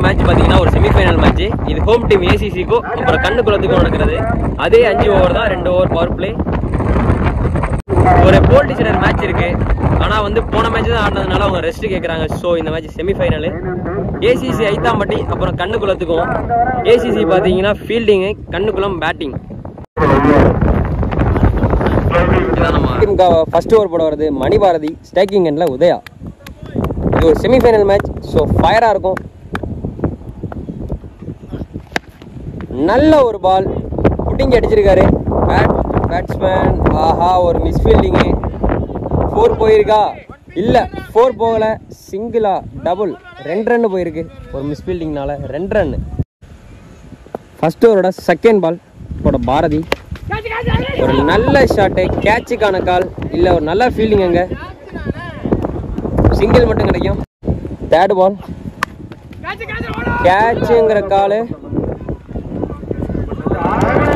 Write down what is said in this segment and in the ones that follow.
Match பார்த்தீங்கன்னா ஒரு semi-final match. இது ஹோம் டீம் ஏசிசிக்கும் அப்புறம் கண்ணுக்குளத்துக்கும் நடக்கிறது. அதே 5 ஓவர் தான், 2 ஓவர் பவர் பிளே. ஒரு போல் டிசைடர் மேட்ச் இருக்கு. ஆனால் வந்து போன மேட்ச் தான் ஆடினதுனால அவங்க ரெஸ்ட் கேட்குறாங்க. ஸோ இந்த மேட்ச் செமிஃபைனலு. ஏசிசி ஐத்தாம்பட்டி அப்புறம் கண்ணுக்குளத்துக்கும். ஏசிசி பார்த்தீங்கன்னா ஃபீல்டிங்கு, கண்ணுக்குளம் பேட்டிங். ஃபர்ஸ்ட் ஓவர் போட வருது மணிபாரதி, ஸ்டேக்கிங் எண்ட்ல உதயா. இது ஒரு செமிஃபைனல் மேட்ச். ஸோ ஃபயராக இருக்கும். நல்ல ஒரு பால் புட்டிங் அடிச்சிருக்காரு பேட்ஸ்மேன். ஆஹா, ஒரு மிஸ்ஃபீல்டிங்கு. 4 போயிருக்கா? இல்லை, 4 போகல. சிங்கிளா டபுள் 2 ரன் போயிருக்கு. ஒரு மிஸ்ஃபீல்டிங்னால 2 ரன். ஃபர்ஸ்ட் ஓவரோட செகண்ட் பால் போட பாரதி. ஒரு நல்ல ஷாட்டு, கேட்சுக்கான கால் இல்லை, ஒரு நல்ல ஃபீல்டிங். அங்கே சிங்கிள் மட்டும் கிடைக்கும். தேர்ட் பால் கேட்சுங்கிற காலு.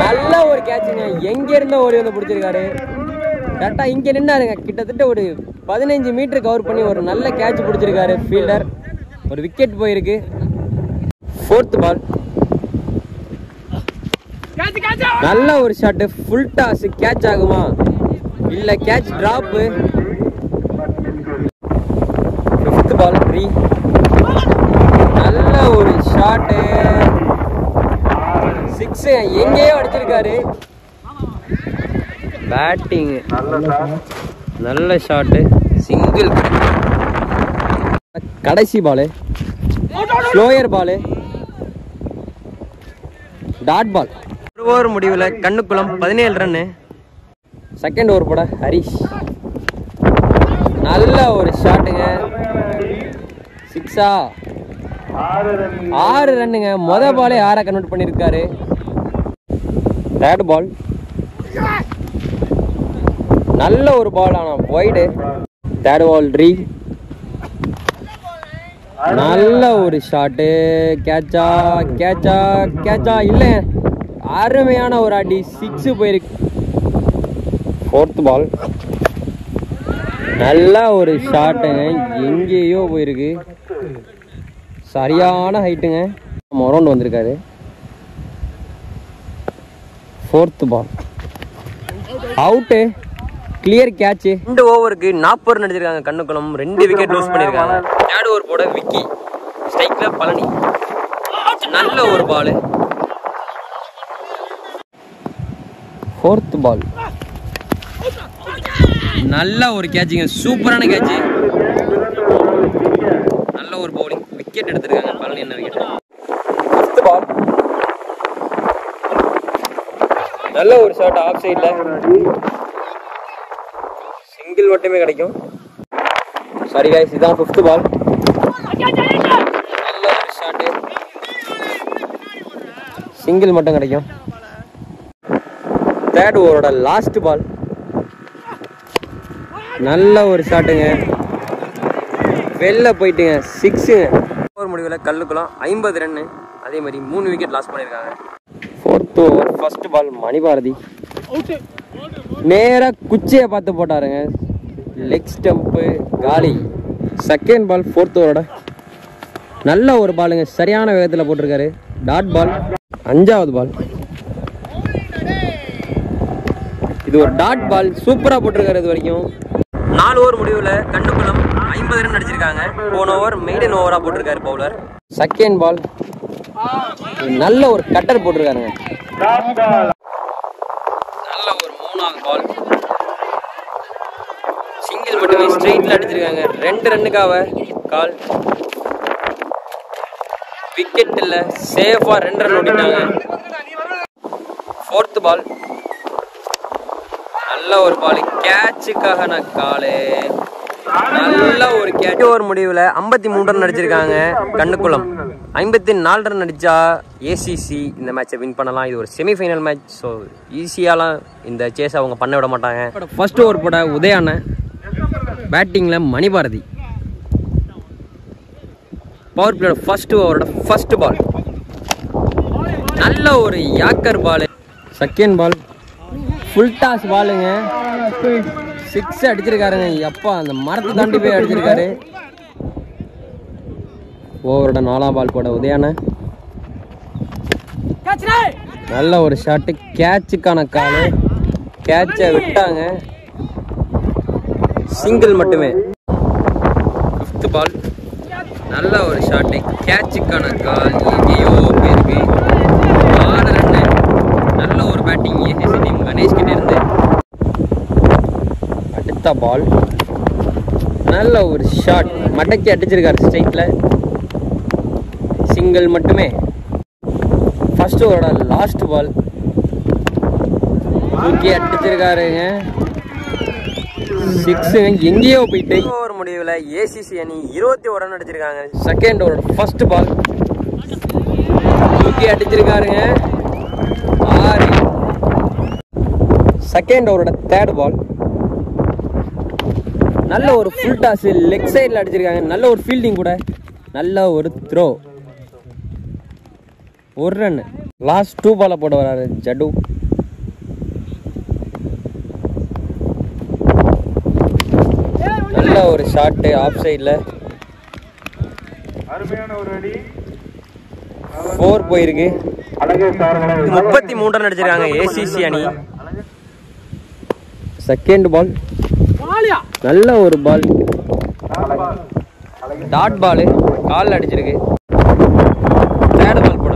நல்ல ஒரு கேட்சுங்க. எங்க இருந்த ஓடி வந்து பிடிச்சிருக்காரு. கரெக்டா இங்க நின்னாருங்க. கிட்டத்தட்ட ஒரு 15 மீட்டர் கவர் பண்ணி ஒரு நல்ல கேட்ச் பிடிச்சிருக்காரு ஃபீல்டர். ஒரு விக்கெட் போயிருக்கு. ஃபோர்த் பால் நல்ல ஒரு ஷாட், ஃபுல் டாஸ். கேட்ச் ஆகுமா? இல்ல, catch drop. Fifth ball free. நல்ல ஒரு ஷாட், 6. எங்கேயோ அடிச்சிருக்காரு. பேட்டிங் நல்ல ஷாட்டு, சிங்கிள். கடைசி பால் ஸ்லோயர் பால், டாட் பால். ஒரு ஓவர் முடிவில் கண்ணுக்குளம் 17 ரன்னு. செகண்ட் ஓவர் போட ஹரிஷ். நல்ல ஒரு ஷாட்டுங்க, 6. 6 ரன்னுங்க. மொதல் பாலே 6 கன்வெர்ட் பண்ணியிருக்காரு. தேர்ட் பால் நல்ல ஒரு பால், ஆனால் வைடு. தேர்ட் பால் ரீ. நல்ல ஒரு ஷாட்டு, கேட்சா கேட்சா கேட்சா இல்லை, அருமையான ஒரு அடி, 6 போயிருக்கு. ஃபோர்த் பால் நல்ல ஒரு ஷாட்டுங்க, எங்கேயோ போயிருக்கு. சரியான ஹைட்டுங்க. மொரௌண்ட் வந்திருக்காரு. Fourth ball out, clear catch. 2 ஓவருக்கு 40 ரன் அடிச்சிருக்காங்க கண்ணுக்குளம். 2 விக்கெட் லூஸ் பண்ணியிருக்காங்க. தேர்ட் ஓவர் போட விக்கி, ஸ்ட்ரைக்ல பழனி. நல்ல ஒரு பால். ஃபோர்த் பால் நல்ல ஒரு கேட்சுங்க, சூப்பரான கேட்ச். நல்ல ஒரு பவுலிங், விக்கெட் எடுத்திருக்காங்க பழனி. என்ன விக்கெட்? ஃபிஃப்த் பால் நல்ல ஒரு ஷாட், ஆஃப் சைட்ல. சிங்கிள் மட்டுமே கிடைக்கும். சாரி गाइस, இதான் ஃபிஃப்த் பால். நல்ல ஒரு ஷாட், சிங்கிள் மட்டும் கிடைக்கும். தேர்ட் ஓவரோட லாஸ்ட் பால் நல்ல ஒரு ஷாட்டுங்க, வெளில போயிட்டுங்க, 6. ஓவர் முடிவில் கல்லுக்குளம் 50 ரன்னு. அதே மாதிரி 3 விக்கெட் லாஸ் பண்ணியிருக்காங்க. Fourth over first ball Manibharathi நேராக குச்சியை பார்த்து போட்டாருங்க, லெக் ஸ்டம்ப்பு காலி. செகண்ட் பால் ஃபோர்த் ஓவரோட நல்ல ஒரு பாலுங்க, சரியான வேகத்தில் போட்டிருக்காரு, டாட் பால். 5வது பால் இது ஒரு டாட் பால், சூப்பராக போட்டிருக்காரு இது வரைக்கும். 4 ஓவர் முடிவில் கண்ணுக்குளம் 50 ரன் அடிச்சிருக்காங்க. போன ஓவர் மெய்டன் ஓவராக போட்டிருக்காரு பவுலர். செகண்ட் பால் நல்ல ஒரு கட்டர் போட்டிருக்காருங்க. நல்ல ஒரு 3வது பால் சிங்கிள் மட்டுமே, ஸ்ட்ரெயிட்ல அடிச்சிருக்காங்க. 2 ரன்னுக்காக கால். விக்கெட் இல்ல, சேஃபா 2 ரன் ஓடிட்டாங்க. ஃபோர்த் பால் நல்ல ஒரு பால், கேட்சுக்காக நான் காலு. நல்ல ஒரு கேட்ச். ஓவர் முடிவில் 53 ரன் அடிச்சிருக்காங்க கண்ணுக்குளம். 54 ரன் அடிச்சா ஏசிசி இந்த மேட்சை வின் பண்ணலாம். இது ஒரு செமிஃபைனல் மேட்ச். ஸோ ஈஸியாலாம் இந்த சேஸ் அவங்க பண்ண விட மாட்டாங்க. ஃபர்ஸ்ட் ஓவர் போட உதயான, பேட்டிங்கில் மணிபாரதி. பவர் பிளேயோட ஃபர்ஸ்ட் ஓவரோட ஃபர்ஸ்ட் பால் நல்ல ஒரு yorker ball. Second ball full toss பாலுங்க, 6 அடிச்சிருக்காருங்க. எப்பா, அந்த மரத்தை தாண்டி போய் அடிச்சிருக்காரு. ஓவரோட 4ஆம் பால் போட உதயான நல்ல ஒரு ஷாட்டு, கேட்சுக்கான காலு, கேட்சை விட்டாங்க, சிங்கிள் மட்டுமே. 5th பால் நல்ல ஒரு ஷாட்டு, கேட்சுக்கான கால், எங்கேயோ போயிருக்கு. 6 ரன்னு. நல்ல ஒரு பேட்டிங் ஏசிசி டீம் கணேஷ் கிட்ட இருந்து. அடுத்த பால் நல்ல ஒரு ஷாட், மடக்கி அடிச்சிருக்காரு ஸ்ட்ரைட்ல, சிங்கிள் மட்டுமே. ஃபர்ஸ்ட் ஓவரோட லாஸ்ட் பால் தூக்கி அடிச்சிருக்காருங்க, 6 எங்கேயோ போயிட்டு. ஓவர் முடிவில் ஏசிசி அணி 21 ரன் அடிச்சிருக்காங்க. செகண்ட் ஓவரோட ஃபர்ஸ்ட் பால் தூக்கி அடிச்சிருக்காருங்க, 6. செகண்ட் ஓவரோட தேர்ட் பால் நல்ல ஒரு ஃபுல் டாஸ், லெக் சைடில் அடிச்சிருக்காங்க. நல்ல ஒரு ஃபீல்டிங் கூட, நல்ல ஒரு த்ரோ, 1 ரன். லாஸ்ட் 2 பாலை போட வராரு ஜடு. நல்ல ஒரு ஷாட்டு ஆஃப் சைடில், 4 போயிருக்கு. 33 ரன் அடிச்சிருக்காங்க ஏசிசி அணி. செகண்ட் பால் நல்ல ஒரு பால், டாட் பால், காலில் அடிச்சிருக்கு. தேர்ட் பால் போட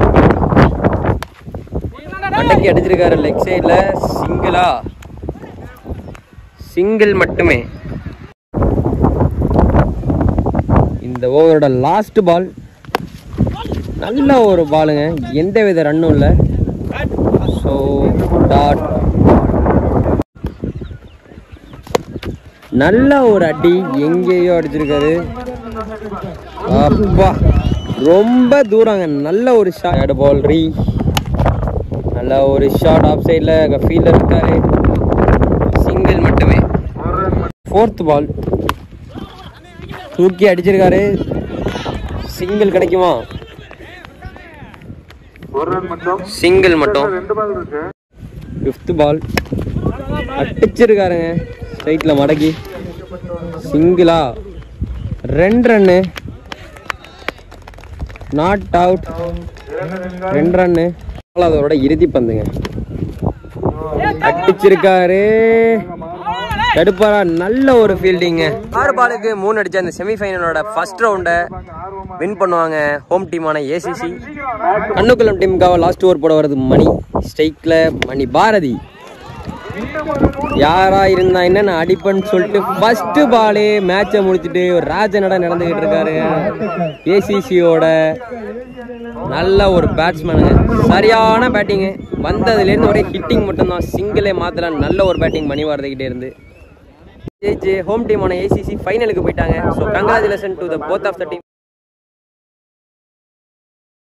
மண்டைக்கு அடிச்சிருக்காரு லெக் சைடில், சிங்கிளா, சிங்கிள் மட்டுமே. இந்த ஓவரோட லாஸ்ட் பால் நல்ல ஒரு பாலுங்க, எந்த வித ரன்னும் இல்லை. So dot. நல்ல ஒரு அடி, எங்கேயோ அடிச்சிருக்காரு. அப்பா ரொம்ப தூரங்க. நல்ல ஒரு ஷாட், பால் ரீ, நல்ல ஒரு ஷாட் ஆஃப் சைடில், ஃபீல்டர் இருக்காரு, சிங்கிள் மட்டுமே. 4th பால் தூக்கி அடிச்சிருக்காரு, சிங்கிள் கிடைக்குமா? சிங்கிள் மட்டும். 5th பால் அடிச்சிருக்காருங்க ஸ்ட்ரைட்டில் மடக்கி, சிங்கிளா, 2 ரன்னு, நாட் அவுட், 2 ரன்னு. அதோட இறுதி பந்துங்க, அடிச்சிருக்காரு, தடுப்பாரா, நல்ல ஒரு ஃபீல்டிங்க. 6 பாலுக்கு 3 அடிச்ச அந்த செமிஃபைனலோட ஃபர்ஸ்ட் ரவுண்டை வின் பண்ணுவாங்க ஹோம் டீமான ஏசிசி. கண்ணுக்குளம் டீமுக்காக லாஸ்ட் ஓவர் போட வருது மணி, ஸ்ட்ரைக்கில் மணி பாரதி. யாரா இருந்தா என்ன அடிப்பன்னு சொல்லிட்டு ஃபர்ஸ்ட் பாலே மேட்சை முடிச்சுட்டு ஒரு ராஜநடை நடந்துகிட்டு இருக்காரு ஏசிசியோட. நல்ல ஒரு பேட்ஸ்மேனுங்க, சரியான பேட்டிங்கு, வந்ததுலேருந்து ஒரே ஹிட்டிங் மட்டும்தான், சிங்கிளே மாத்தலாம். நல்ல ஒரு பேட்டிங் மணி வாரதிக்கிட்டே இருந்து. ஹோம் டீமான ஏசிசி ஃபைனலுக்கு போயிட்டாங்க. So congratulation to the both of the team.